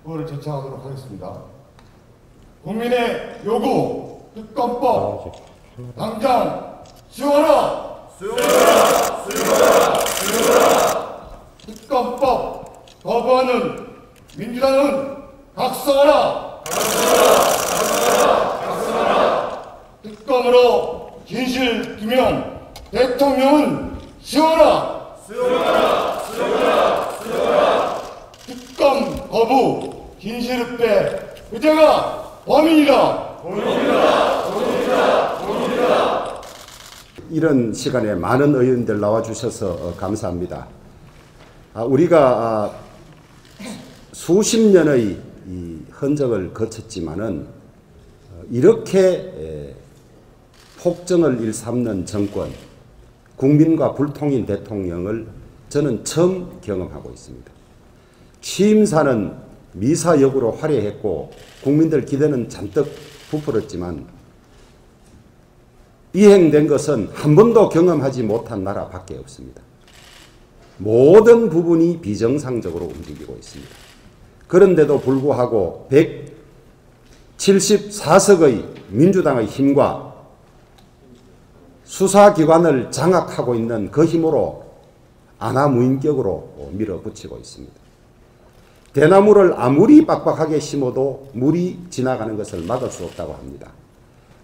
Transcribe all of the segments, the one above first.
그거를 제청하도록 하겠습니다. 국민의 요구 특검법 당장 수용하라! 수용하라! 수용하라! 수용하라! 특검법 거부하는 민주당은 각성하라! 각성하라! 각성하라! 각성하라! 특검으로 진실 규명 대통령은 수용하라! 수용하라! 수용하라! 수용하라! 특검 거부 진실읍대 그자가 범인이다! 범인이다! 범인이다! 범인이다! 이런 시간에 많은 의원들 나와주셔서 감사합니다. 우리가 수십 년의 이 흔적을 거쳤지만은 이렇게 폭정을 일삼는 정권, 국민과 불통인 대통령을 저는 처음 경험하고 있습니다. 취임사는 미사역으로 화려했고 국민들 기대는 잔뜩 부풀었지만 이행된 것은 한 번도 경험하지 못한 나라밖에 없습니다. 모든 부분이 비정상적으로 움직이고 있습니다. 그런데도 불구하고 174석의 민주당의 힘과 수사기관을 장악하고 있는 그 힘으로 안하무인격으로 밀어붙이고 있습니다. 대나무를 아무리 빡빡하게 심어도 물이 지나가는 것을 막을 수 없다고 합니다.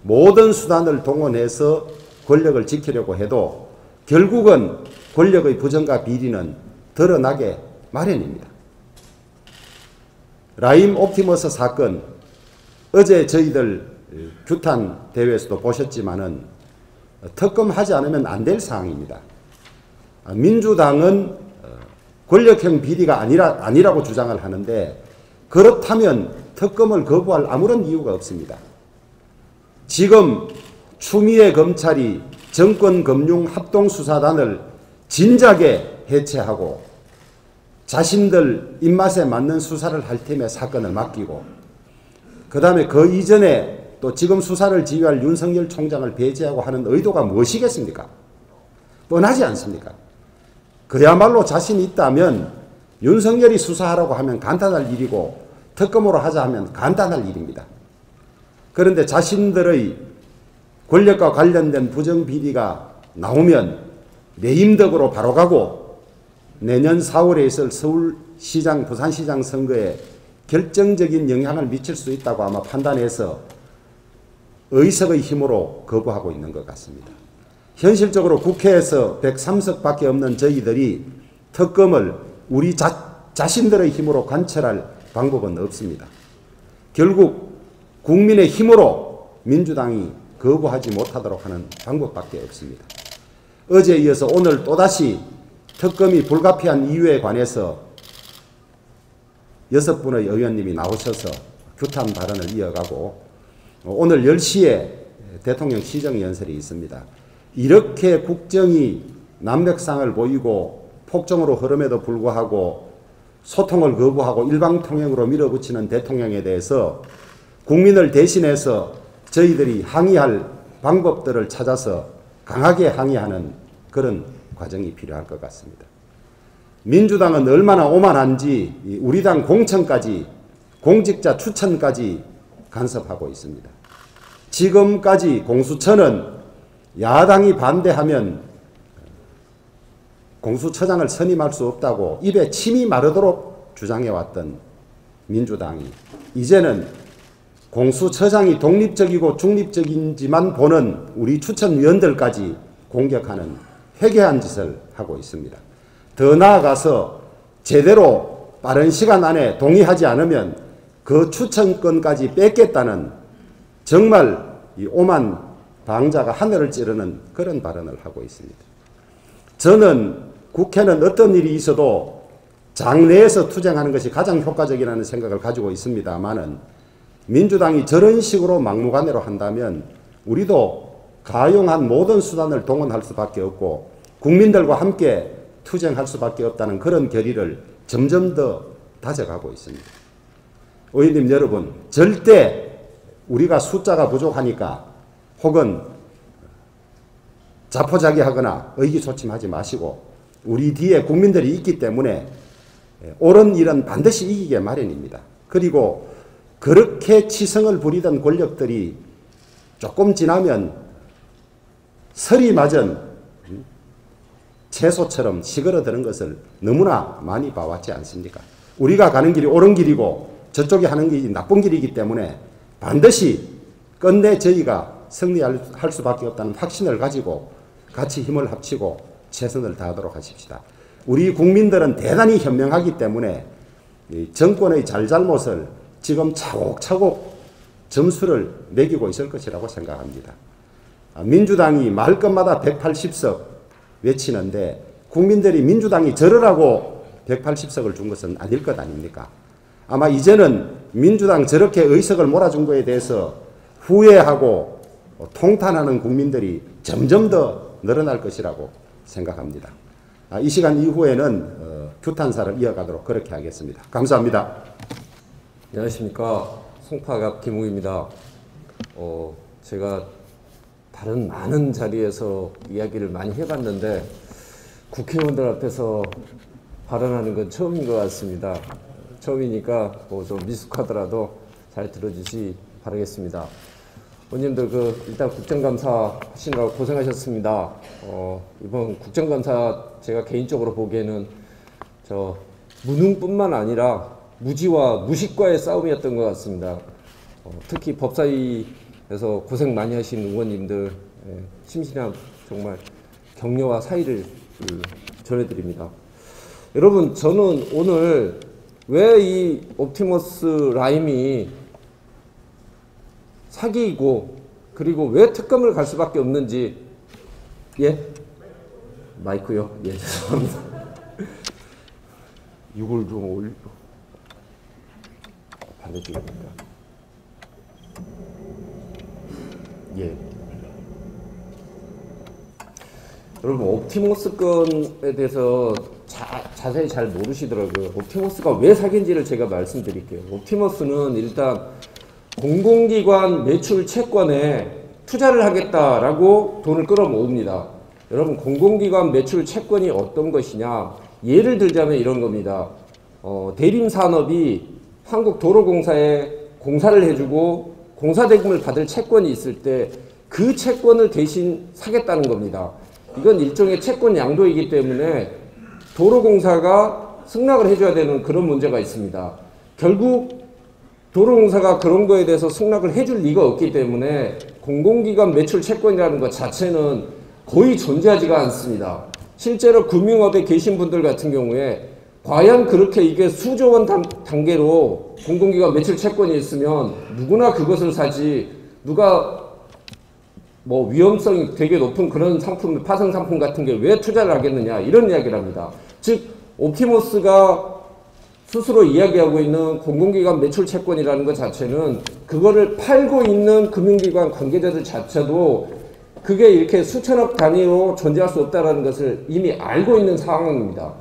모든 수단을 동원해서 권력을 지키려고 해도 결국은 권력의 부정과 비리는 드러나게 마련입니다. 라임 옵티머스 사건, 어제 저희들 규탄 대회에서도 보셨지만은 특검하지 않으면 안 될 사항입니다. 민주당은 권력형 비리가 아니라고 주장을 하는데 그렇다면 특검을 거부할 아무런 이유가 없습니다. 지금 추미애 검찰이 정권금융합동수사단을 진작에 해체하고 자신들 입맛에 맞는 수사를 할 테면 사건을 맡기고 그 다음에 그 이전에 또 지금 수사를 지휘할 윤석열 총장을 배제하고 하는 의도가 무엇이겠습니까? 뻔하지 않습니까? 그야말로 자신이 있다면 윤석열이 수사하라고 하면 간단할 일이고 특검으로 하자 하면 간단할 일입니다. 그런데 자신들의 권력과 관련된 부정비리가 나오면 내임덕으로 바로 가고 내년 4월에 있을 서울시장, 부산시장 선거에 결정적인 영향을 미칠 수 있다고 아마 판단해서 의석의 힘으로 거부하고 있는 것 같습니다. 현실적으로 국회에서 103석밖에 없는 저희들이 특검을 우리 자신들의 힘으로 관철할 방법은 없습니다. 결국 국민의 힘으로 민주당이 거부하지 못하도록 하는 방법밖에 없습니다. 어제에 이어서 오늘 또다시 특검이 불가피한 이유에 관해서 6분의 의원님이 나오셔서 규탄 발언을 이어가고 오늘 10시에 대통령 시정연설이 있습니다. 이렇게 국정이 난맥상을 보이고 폭정으로 흐름에도 불구하고 소통을 거부하고 일방통행으로 밀어붙이는 대통령에 대해서 국민을 대신해서 저희들이 항의할 방법들을 찾아서 강하게 항의하는 그런 과정이 필요할 것 같습니다. 민주당은 얼마나 오만한지 우리 당 공천까지 공직자 추천까지 간섭하고 있습니다. 지금까지 공수처는 야당이 반대하면 공수처장을 선임할 수 없다고 입에 침이 마르도록 주장해왔던 민주당이 이제는 공수처장이 독립적이고 중립적인지만 보는 우리 추천위원들까지 공격하는 회개한 짓을 하고 있습니다. 더 나아가서 제대로 빠른 시간 안에 동의하지 않으면 그 추천권까지 뺏겠다는 정말 이 오만 방자가 하늘을 찌르는 그런 발언을 하고 있습니다. 저는 국회는 어떤 일이 있어도 장내에서 투쟁하는 것이 가장 효과적이라는 생각을 가지고 있습니다만은 민주당이 저런 식으로 막무가내로 한다면 우리도 가용한 모든 수단을 동원할 수밖에 없고 국민들과 함께 투쟁할 수밖에 없다는 그런 결의를 점점 더 다져가고 있습니다. 의원님 여러분, 절대 우리가 숫자가 부족하니까 혹은 자포자기하거나 의기소침하지 마시고 우리 뒤에 국민들이 있기 때문에 옳은 일은 반드시 이기게 마련입니다. 그리고 그렇게 치성을 부리던 권력들이 조금 지나면 설이 맞은 채소처럼 시그러드는 것을 너무나 많이 봐왔지 않습니까? 우리가 가는 길이 옳은 길이고 저쪽이 하는 길이 나쁜 길이기 때문에 반드시 끝내 저희가 승리할 수밖에 없다는 확신을 가지고 같이 힘을 합치고 최선을 다하도록 하십시다. 우리 국민들은 대단히 현명하기 때문에 정권의 잘잘못을 지금 차곡차곡 점수를 매기고 있을 것이라고 생각합니다. 민주당이 말 것마다 180석 외치는데 국민들이 민주당이 저러라고 180석을 준 것은 아닐 것 아닙니까? 아마 이제는 민주당 저렇게 의석을 몰아준 거에 대해서 후회하고 통탄하는 국민들이 점점 더 늘어날 것이라고 생각합니다. 이 시간 이후에는 규탄사를 이어가도록 그렇게 하겠습니다. 감사합니다. 안녕하십니까. 송파갑 김웅입니다. 제가 다른 많은 자리에서 이야기를 많이 해봤는데 국회의원들 앞에서 발언하는 건 처음인 것 같습니다. 처음이니까 좀 미숙하더라도 잘 들어주시 바라겠습니다. 의원님들 일단 국정감사 하시느라고 고생하셨습니다. 이번 국정감사 제가 개인적으로 보기에는 무능뿐만 아니라 무지와 무식과의 싸움이었던 것 같습니다. 특히 법사위에서 고생 많이 하신 의원님들 심신한 정말 격려와 사의를 전해드립니다. 여러분, 저는 오늘 왜 이 옵티머스 라임이 사기이고 그리고 왜 특검을 갈 수밖에 없는지. 예? 마이크요? 예, 죄송합니다. 이걸 좀 올려 반대쪽입니다. 예. 여러분, 옵티머스 건에 대해서 자세히 잘 모르시더라고요. 옵티머스가 왜 사기인지를 제가 말씀드릴게요. 옵티머스는 일단 공공기관 매출 채권에 투자를 하겠다라고 돈을 끌어모읍니다. 여러분, 공공기관 매출 채권이 어떤 것이냐? 예를 들자면 이런 겁니다. 대림산업이 한국도로공사에 공사를 해주고 공사대금을 받을 채권이 있을 때 그 채권을 대신 사겠다는 겁니다. 이건 일종의 채권 양도이기 때문에 도로공사가 승낙을 해줘야 되는 그런 문제가 있습니다. 결국 도로공사가 그런 거에 대해서 승낙을 해줄 리가 없기 때문에 공공기관 매출 채권이라는 것 자체는 거의 존재하지가 않습니다. 실제로 금융업에 계신 분들 같은 경우에 과연 그렇게 이게 수조 원 단계로 공공기관 매출 채권이 있으면 누구나 그것을 사지, 누가 위험성이 되게 높은 그런 상품, 파생 상품 같은 게 왜 투자를 하겠느냐, 이런 이야기를 합니다. 즉, 옵티머스가 스스로 이야기하고 있는 공공기관 매출 채권이라는 것 자체는 그거를 팔고 있는 금융기관 관계자들 자체도 그게 이렇게 수천억 단위로 존재할 수 없다는 것을 이미 알고 있는 상황입니다.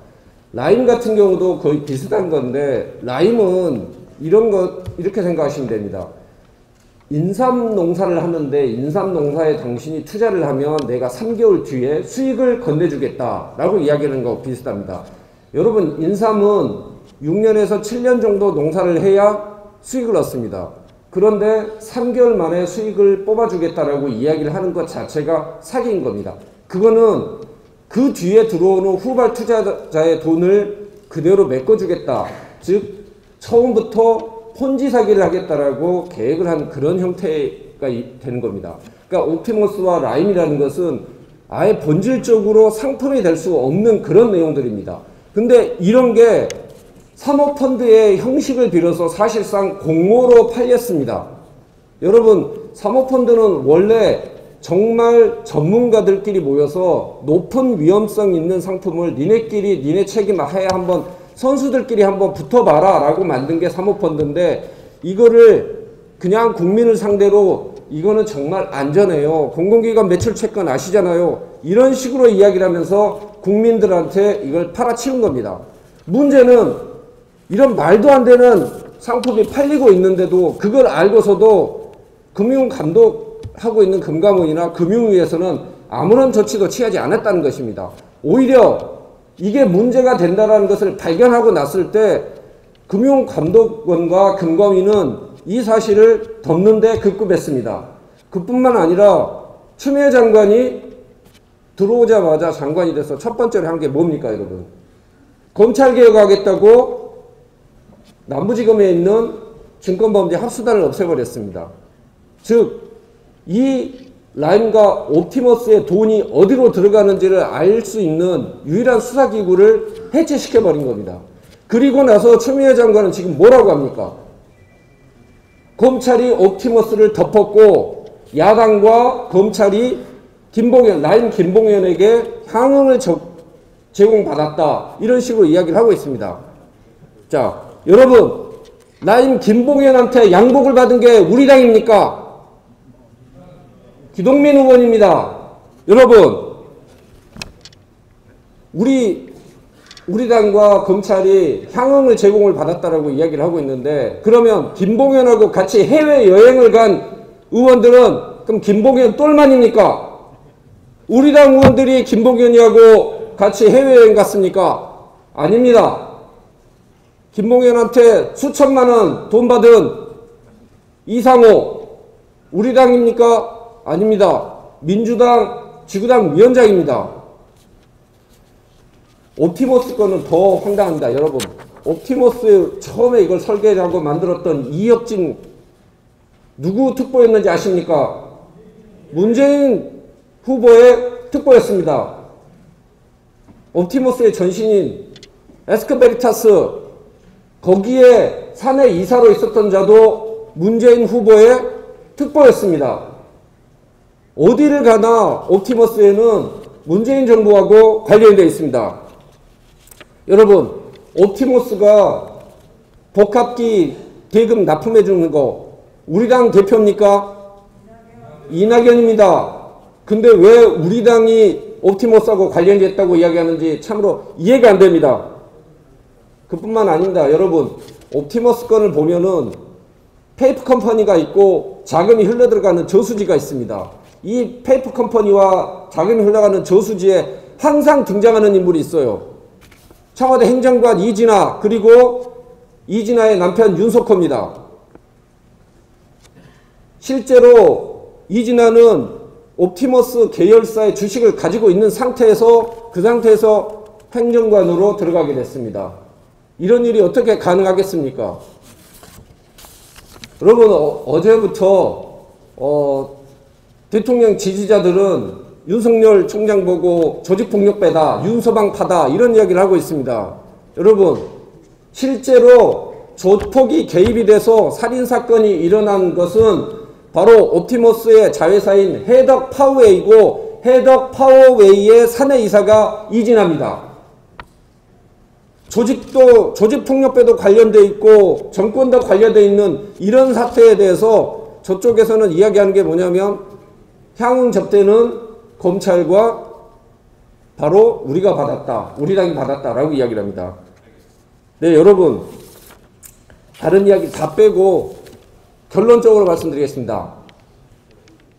라임 같은 경우도 거의 비슷한 건데, 라임은 이런 것, 이렇게 생각하시면 됩니다. 인삼 농사를 하는데 인삼 농사에 당신이 투자를 하면 내가 3개월 뒤에 수익을 건네주겠다라고 이야기하는 거 비슷합니다. 여러분, 인삼은 6년에서 7년 정도 농사를 해야 수익을 얻습니다. 그런데 3개월 만에 수익을 뽑아주겠다라고 이야기를 하는 것 자체가 사기인 겁니다. 그거는 그 뒤에 들어오는 후발 투자자의 돈을 그대로 메꿔주겠다. 즉, 처음부터 폰지 사기를 하겠다라고 계획을 한 그런 형태가 되는 겁니다. 그러니까 옵티머스와 라임이라는 것은 아예 본질적으로 상품이 될 수 없는 그런 내용들입니다. 근데 이런 게 사모펀드의 형식을 빌어서 사실상 공모로 팔렸습니다. 여러분, 사모펀드는 원래 정말 전문가들끼리 모여서 높은 위험성 있는 상품을 니네끼리 니네 책임하에 한번 선수들끼리 한번 붙어봐라 라고 만든 게 사모펀드인데, 이거를 그냥 국민을 상대로 이거는 정말 안전해요, 공공기관 매출 채권 아시잖아요, 이런 식으로 이야기를 하면서 국민들한테 이걸 팔아치운 겁니다. 문제는 이런 말도 안 되는 상품이 팔리고 있는데도 그걸 알고서도 금융감독하고 있는 금감원이나 금융위에서는 아무런 조치도 취하지 않았다는 것입니다. 오히려 이게 문제가 된다는 것을 발견하고 났을 때 금융감독원과 금감위는 이 사실을 덮는데 급급했습니다. 그뿐만 아니라 추미애 장관이 들어오자마자 장관이 돼서 첫 번째로 한 게 뭡니까, 여러분? 검찰개혁하겠다고 남부지검에 있는 증권범죄 합수단을 없애버렸습니다. 즉, 이 라임과 옵티머스의 돈이 어디로 들어가는지를 알 수 있는 유일한 수사기구를 해체시켜버린 겁니다. 그리고 나서 추미애 장관은 지금 뭐라고 합니까? 검찰이 옵티머스를 덮었고 야당과 검찰이 라임 김봉현에게 향응을 제공받았다. 이런 식으로 이야기를 하고 있습니다. 자, 여러분, 라임 김봉현한테 양복을 받은 게 우리 당입니까? 기동민 의원입니다. 여러분, 우리 당과 검찰이 향응을 제공을 받았다라고 이야기를 하고 있는데, 그러면 김봉현하고 같이 해외여행을 간 의원들은 그럼 김봉현 똘만입니까? 우리 당 의원들이 김봉현이하고 같이 해외여행 갔습니까? 아닙니다. 김봉현한테 수천만 원 돈 받은 이상호 우리 당입니까? 아닙니다. 민주당 지구당 위원장입니다. 옵티머스 거는 더 황당합니다. 여러분, 옵티머스 처음에 이걸 설계하고 만들었던 이혁진 누구 특보였는지 아십니까? 문재인 후보의 특보였습니다. 옵티머스의 전신인 에스크베리타스, 거기에 사내 이사로 있었던 자도 문재인 후보의 특보였습니다. 어디를 가나 옵티머스에는 문재인 정부하고 관련되어 있습니다. 여러분, 옵티머스가 복합기 대금 납품해 주는 거 우리 당 대표입니까? 이낙연입니다. 근데 왜 우리 당이 옵티머스하고 관련됐다고 이야기하는지 참으로 이해가 안 됩니다. 그뿐만 아닙니다. 여러분, 옵티머스 건을 보면은 페이프 컴퍼니가 있고 자금이 흘러들어가는 저수지가 있습니다. 이 페이프 컴퍼니와 자금이 흘러가는 저수지에 항상 등장하는 인물이 있어요. 청와대 행정관 이진아, 그리고 이진아의 남편 윤석호입니다. 실제로 이진아는 옵티머스 계열사의 주식을 가지고 있는 상태에서 그 상태에서 행정관으로 들어가게 됐습니다. 이런 일이 어떻게 가능하겠습니까? 여러분, 어제부터 대통령 지지자들은 윤석열 총장 보고 조직폭력배다, 윤서방파다 이런 이야기를 하고 있습니다. 여러분, 실제로 조폭이 개입이 돼서 살인사건이 일어난 것은 바로 옵티머스의 자회사인 해덕파워웨이고 해덕파워웨이의 사내이사가 이진아입니다. 조직폭력배도 관련돼 있고 정권도 관련돼 있는 이런 사태에 대해서 저쪽에서는 이야기하는 게 뭐냐면 향응 접대는 검찰과 바로 우리가 받았다, 우리 당이 받았다라고 이야기를 합니다. 네, 여러분, 다른 이야기 다 빼고 결론적으로 말씀드리겠습니다.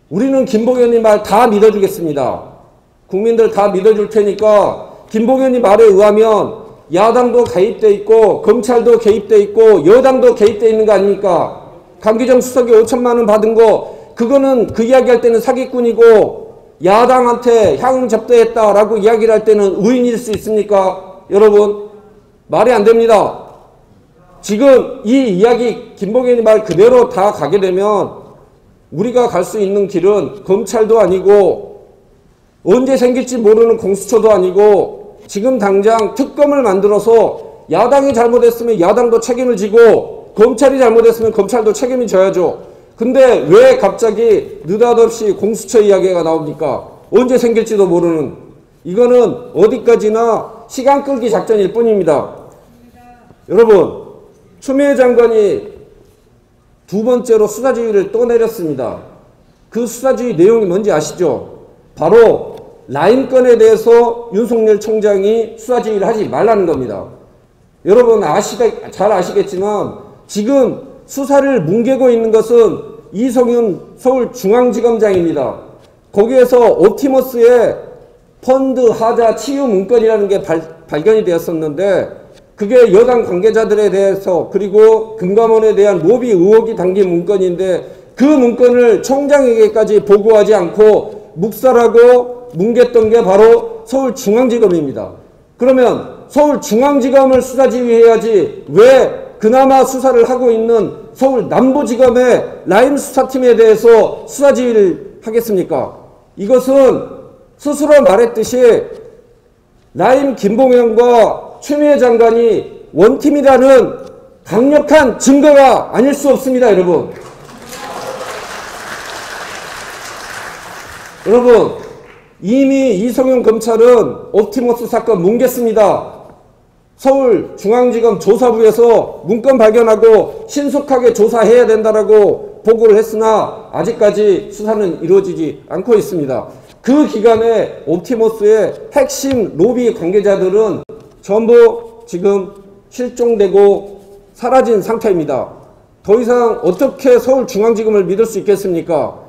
우리는 김봉현님 말 다 믿어주겠습니다. 국민들 다 믿어줄 테니까 김봉현님 말에 의하면 야당도 개입돼 있고 검찰도 개입돼 있고 여당도 개입돼 있는 거 아닙니까? 강기정 수석이 5천만 원 받은 거, 그거는 그 이야기할 때는 사기꾼이고 야당한테 향응 접대했다라고 이야기를 할 때는 의인일 수 있습니까? 여러분, 말이 안 됩니다. 지금 이 이야기 김봉현이 말 그대로 다 가게 되면 우리가 갈 수 있는 길은 검찰도 아니고 언제 생길지 모르는 공수처도 아니고 지금 당장 특검을 만들어서 야당이 잘못했으면 야당도 책임을 지고 검찰이 잘못했으면 검찰도 책임을 져야죠. 근데 왜 갑자기 느닷없이 공수처 이야기가 나옵니까? 언제 생길지도 모르는. 이거는 어디까지나 시간 끌기 작전일 뿐입니다. 여러분, 추미애 장관이 두 번째로 수사지휘를 또 내렸습니다. 그 수사지휘 내용이 뭔지 아시죠? 바로 라임 건에 대해서 윤석열 총장이 수사지휘를 하지 말라는 겁니다. 여러분 잘 아시겠지만 지금 수사를 뭉개고 있는 것은 이성윤 서울중앙지검장입니다. 거기에서 옵티머스의 펀드 하자 치유 문건이라는 게 발견이 되었었는데 그게 여당 관계자들에 대해서 그리고 금감원에 대한 로비 의혹이 담긴 문건인데 그 문건을 총장에게까지 보고하지 않고 묵살하고 뭉갰던 게 바로 서울중앙지검입니다. 그러면 서울중앙지검을 수사지휘해야지 왜 그나마 수사를 하고 있는 서울 남부지검의 라임 수사팀에 대해서 수사지휘를 하겠습니까? 이것은 스스로 말했듯이 라임 김봉현과 추미애 장관이 원팀이라는 강력한 증거가 아닐 수 없습니다, 여러분. 여러분, 이미 이성윤 검찰은 옵티머스 사건 뭉갰습니다. 서울중앙지검 조사부에서 문건 발견하고 신속하게 조사해야 된다라고 보고를 했으나 아직까지 수사는 이루어지지 않고 있습니다. 그 기간에 옵티머스의 핵심 로비 관계자들은 전부 지금 실종되고 사라진 상태입니다. 더 이상 어떻게 서울중앙지검을 믿을 수 있겠습니까?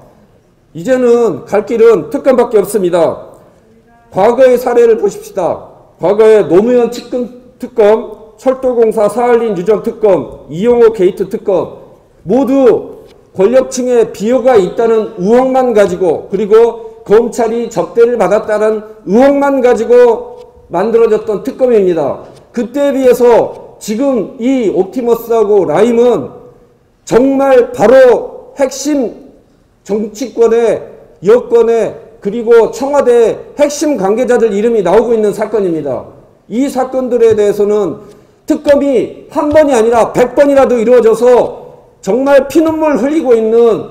이제는 갈 길은 특검밖에 없습니다. 과거의 사례를 보십시다. 과거에 노무현 특검, 철도공사 사할린 유전 특검, 이용호 게이트 특검 모두 권력층의 비호가 있다는 의혹만 가지고 그리고 검찰이 접대를 받았다는 의혹만 가지고 만들어졌던 특검입니다. 그때에 비해서 지금 이 옵티머스하고 라임은 정말 바로 핵심 정치권의 여권의 그리고 청와대 핵심 관계자들 이름이 나오고 있는 사건입니다. 이 사건들에 대해서는 특검이 한 번이 아니라 100번이라도 이루어져서 정말 피눈물 흘리고 있는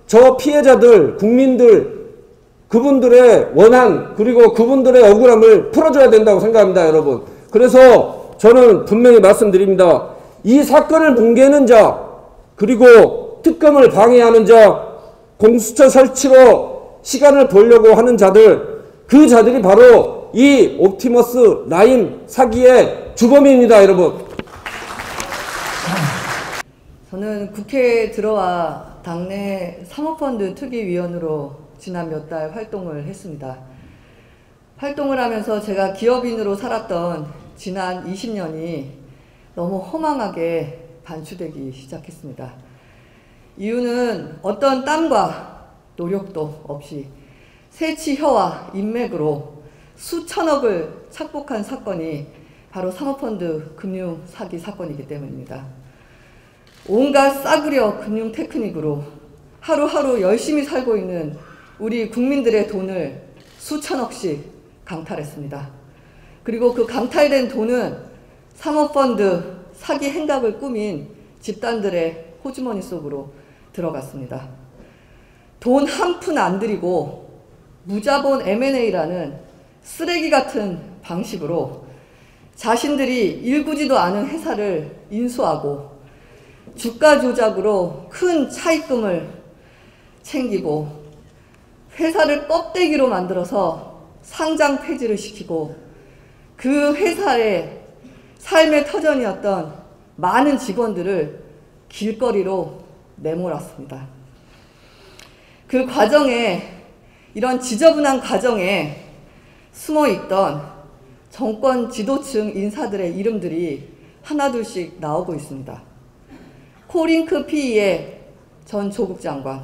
저 피해자들, 국민들, 그분들의 원한 그리고 그분들의 억울함을 풀어줘야 된다고 생각합니다, 여러분. 그래서 저는 분명히 말씀드립니다. 이 사건을 뭉개는 자 그리고 특검을 방해하는 자 공수처 설치로 시간을 벌려고 하는 자들 그 자들이 바로 이 옵티머스 라임 사기의 주범입니다, 여러분. 저는 국회에 들어와 당내 사모펀드 특위위원으로 지난 몇 달 활동을 했습니다. 활동을 하면서 제가 기업인으로 살았던 지난 20년이 너무 허망하게 반추되기 시작했습니다. 이유는 어떤 땀과 노력도 없이 새치 혀와 인맥으로 수천억을 착복한 사건이 바로 사모펀드 금융 사기 사건이기 때문입니다. 온갖 싸구려 금융 테크닉으로 하루하루 열심히 살고 있는 우리 국민들의 돈을 수천억씩 강탈했습니다. 그리고 그 강탈된 돈은 사모펀드 사기 행각을 꾸민 집단들의 호주머니 속으로 들어갔습니다. 돈 한 푼 안 들이고 무자본 M&A라는 쓰레기 같은 방식으로 자신들이 일구지도 않은 회사를 인수하고 주가 조작으로 큰 차입금을 챙기고 회사를 껍데기로 만들어서 상장 폐지를 시키고 그 회사의 삶의 터전이었던 많은 직원들을 길거리로 내몰았습니다. 그 과정에 이런 지저분한 과정에 숨어있던 정권 지도층 인사들의 이름들이 하나둘씩 나오고 있습니다. 코링크 PE의 전 조국 장관,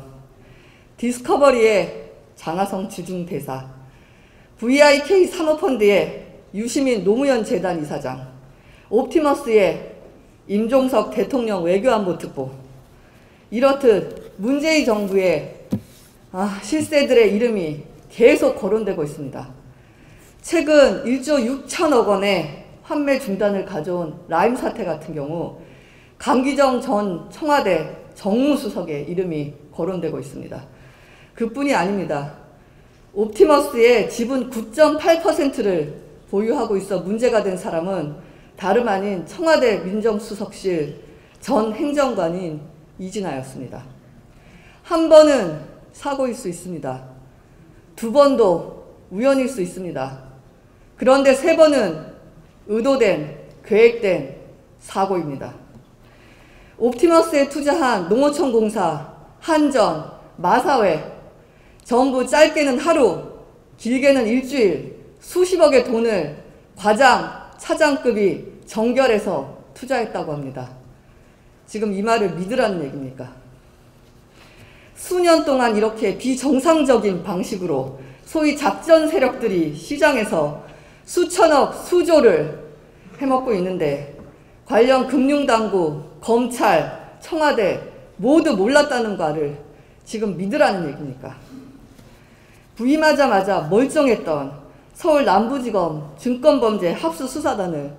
디스커버리의 장하성 주중대사, VIK 사모펀드의 유시민 노무현 재단 이사장, 옵티머스의 임종석 대통령 외교안보특보, 이렇듯 문재인 정부의 실세들의 이름이 계속 거론되고 있습니다. 최근 1조 6천억 원의 환매 중단을 가져온 라임 사태 같은 경우 강기정 전 청와대 정무수석의 이름이 거론되고 있습니다. 그뿐이 아닙니다. 옵티머스의 지분 9.8%를 보유하고 있어 문제가 된 사람은 다름 아닌 청와대 민정수석실 전 행정관인 이진아였습니다. 한 번은 사고일 수 있습니다. 두 번도 우연일 수 있습니다. 그런데 세 번은 의도된, 계획된 사고입니다. 옵티머스에 투자한 농어촌 공사, 한전, 마사회 전부 짧게는 하루, 길게는 일주일 수십억의 돈을 과장, 차장급이 정결해서 투자했다고 합니다. 지금 이 말을 믿으라는 얘기입니까? 수년 동안 이렇게 비정상적인 방식으로 소위 작전 세력들이 시장에서 수천억, 수조를 해먹고 있는데 관련 금융당국, 검찰, 청와대 모두 몰랐다는 거를 지금 믿으라는 얘기입니까? 부임하자마자 멀쩡했던 서울 남부지검 증권범죄 합수수사단을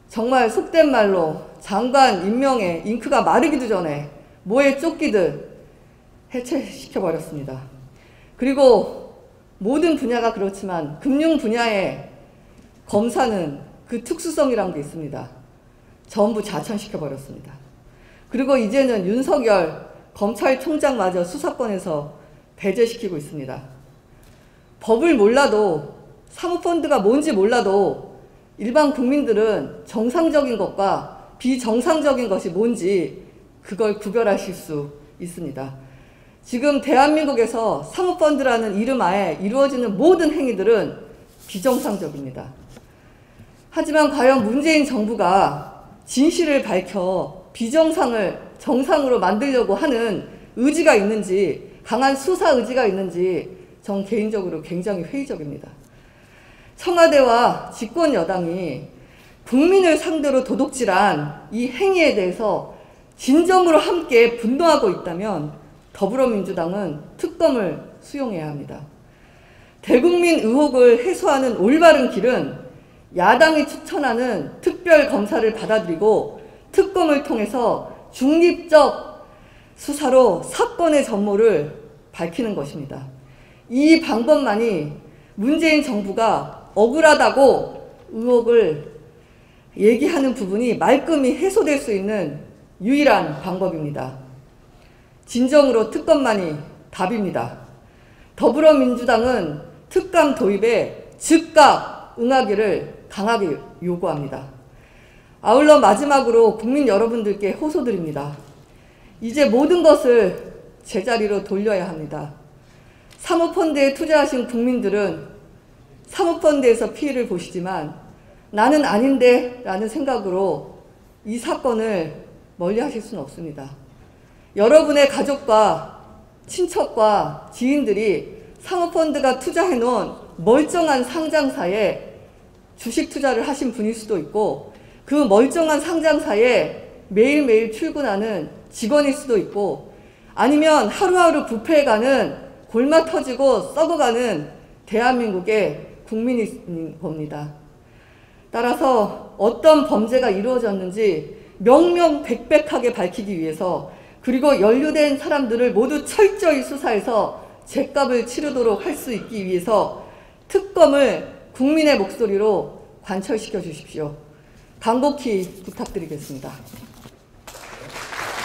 정말 속된 말로 장관 임명에 잉크가 마르기도 전에 뭐에 쫓기듯 해체시켜버렸습니다. 그리고 모든 분야가 그렇지만 금융 분야의 검사는 그 특수성이란 게 있습니다. 전부 자천시켜버렸습니다. 그리고 이제는 윤석열 검찰총장마저 수사권에서 배제시키고 있습니다. 법을 몰라도 사모펀드가 뭔지 몰라도 일반 국민들은 정상적인 것과 비정상적인 것이 뭔지 그걸 구별하실 수 있습니다. 지금 대한민국에서 사모펀드라는 이름 하에 이루어지는 모든 행위들은 비정상적입니다. 하지만 과연 문재인 정부가 진실을 밝혀 비정상을 정상으로 만들려고 하는 의지가 있는지, 강한 수사 의지가 있는지 전 개인적으로 굉장히 회의적입니다. 청와대와 집권 여당이 국민을 상대로 도둑질한 이 행위에 대해서 진정으로 함께 분노하고 있다면 더불어민주당은 특검을 수용해야 합니다. 대국민 의혹을 해소하는 올바른 길은 야당이 추천하는 특별검사를 받아들이고 특검을 통해서 중립적 수사로 사건의 전모를 밝히는 것입니다. 이 방법만이 문재인 정부가 억울하다고 의혹을 얘기하는 부분이 말끔히 해소될 수 있는 유일한 방법입니다. 진정으로 특검만이 답입니다. 더불어민주당은 특감 도입에 즉각 응하기를 강하게 요구합니다. 아울러 마지막으로 국민 여러분들께 호소드립니다. 이제 모든 것을 제자리로 돌려야 합니다. 사모펀드에 투자하신 국민들은 사모펀드에서 피해를 보시지만 나는 아닌데 라는 생각으로 이 사건을 멀리 하실 수는 없습니다. 여러분의 가족과 친척과 지인들이 사모펀드가 투자해놓은 멀쩡한 상장사에 주식 투자를 하신 분일 수도 있고 그 멀쩡한 상장사에 매일매일 출근하는 직원일 수도 있고 아니면 하루하루 부패해가는 골마 터지고 썩어가는 대한민국의 국민인 겁니다. 따라서 어떤 범죄가 이루어졌는지 명명백백하게 밝히기 위해서 그리고 연루된 사람들을 모두 철저히 수사해서 죗값을 치르도록 할 수 있기 위해서 특검을 국민의 목소리로 관철시켜 주십시오. 간곡히 부탁드리겠습니다.